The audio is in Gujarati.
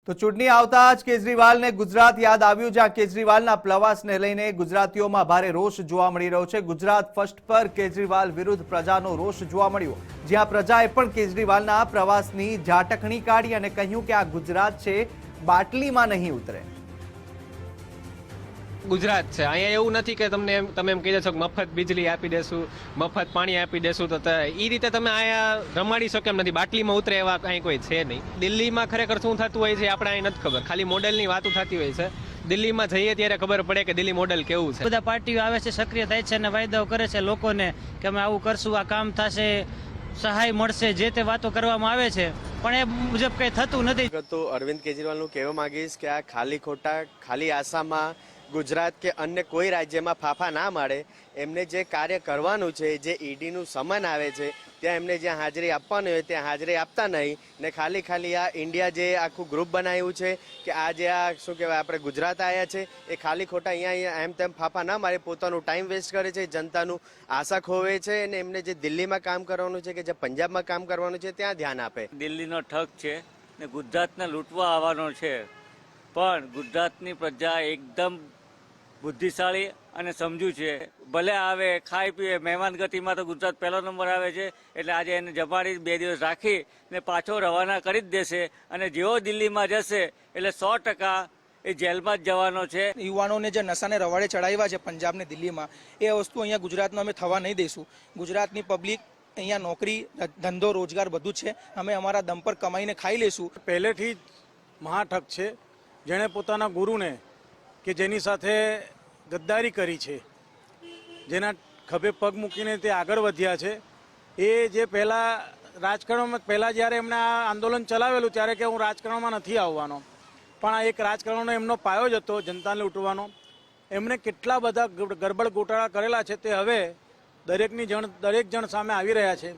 તો ચૂંટણી આવતા જ કેજરીવાલને ગુજરાત યાદ આવ્યું, જ્યાં કેજરીવાલના પ્રવાસને લઈને ગુજરાતીઓમાં ભારે રોષ જોવા મળી રહ્યો છે। ગુજરાત ફર્સ્ટ પર કેજરીવાલ વિરુદ્ધ પ્રજાનો રોષ જોવા મળ્યો, જ્યાં પ્રજાએ પણ કેજરીવાલના પ્રવાસની ઝાટકણી કાઢી અને કહ્યું કે આ ગુજરાત છે, બાટલીમાં નહીં ઉતરે। ગુજરાત છે, અહીંયા એવું નથી કે તમે એમ કહી દેશો કે મફત વીજળી આપી દેશું, મફત પાણી આપી દેશું, તો એ રીતે તમે અહીંયા રમાડી શકો એમ નથી। બાટલીમાં ઉતરે એવા કાંઈ કોઈ છે નહીં। દિલ્હીમાં ખરેખર શું થતું હોય છે આપણે અહીં નથી ખબર, ખાલી મોડેલની વાતો થતી હોય છે। દિલ્હીમાં જઈએ ત્યારે ખબર પડે કે દિલ્હી મોડેલ કેવું છે। બધા પાર્ટીઓ આવે છે, સક્રિય થાય છે અને વાયદાઓ કરે છે લોકોને કે અમે આવું કરશું, આ કામ થશે, સહાય મળશે, જે તે વાતો કરવામાં આવે છે, પણ એ મુજબ કંઈ થતું નથી। તો અરવિંદ કેજરીવાલનું કહેવા માંગીશ કે આ ખાલી આશામાં ગુજરાત કે અન્ય કોઈ રાજ્યમાં ફાફા ના મળે। એમને જે કાર્ય કરવાનું છે, જે ઈડીનું સમન આવે છે ત્યાં એમને જ્યાં હાજરી આપવાની હોય ત્યાં હાજરી આપતા નહીં ને ખાલી આ ઇન્ડિયા જે આખું ગ્રુપ બનાવ્યું છે કે આ જે આ શું કહેવાય આપણે ગુજરાત આવ્યા છે એ ખાલી ખોટા અહીંયા એમ તેમ ફાફા ના મારે, પોતાનું ટાઈમ વેસ્ટ કરે છે, જનતાનું આશા ખોવે છે અને એમને જે દિલ્હીમાં કામ કરવાનું છે કે જે પંજાબમાં કામ કરવાનું છે ત્યાં ધ્યાન આપે। દિલ્હીનો ઠગ છે ને ગુજરાતને લૂંટવા આવવાનો છે, પણ ગુજરાતની પ્રજા એકદમ બુદ્ધિશાળી અને સમજુ છે। ભલે આવે, ખાઈ પીએ, મહેમાન ગતિમાં તો ગુજરાત પહેલો નંબર આવે છે, એટલે આજે એને જમાડી 2 દિવસ રાખી ને પાછો રવાના કરી જ દેશે અને જેવો દિલ્હીમાં જશે એટલે 100% એ જેલમાં જ જવાનો છે। યુવાનોને જે નશાને રવાડે ચડાવ્યા છે પંજાબ ને દિલ્હીમાં, એ વસ્તુ અહીંયા ગુજરાતમાં અમે થવા નહીં દઈશું। ગુજરાતની પબ્લિક અહીંયા નોકરી, ધંધો, રોજગાર બધું છે, અમે અમારા દમ પર કમાઈને ખાઈ લઈશું। પહેલેથી જ મહાઠગ છે, જેણે પોતાના ગુરુને કે જેની સાથે ગદ્દારી કરી છે, જેના ખભે પગ મૂકીને તે આગળ વધ્યા છે, એ જે પહેલાં રાજકારણમાં જ્યારે એમણે આ આંદોલન ચલાવેલું ત્યારે કે હું રાજકારણમાં નથી આવવાનો, પણ આ એક રાજકારણનો એમનો પાયો જ હતો જનતાને લૂંટવાનો। એમણે કેટલા બધા ગરબડ ગોટાળા કરેલા છે તે હવે દરેક જણ સામે આવી રહ્યા છે।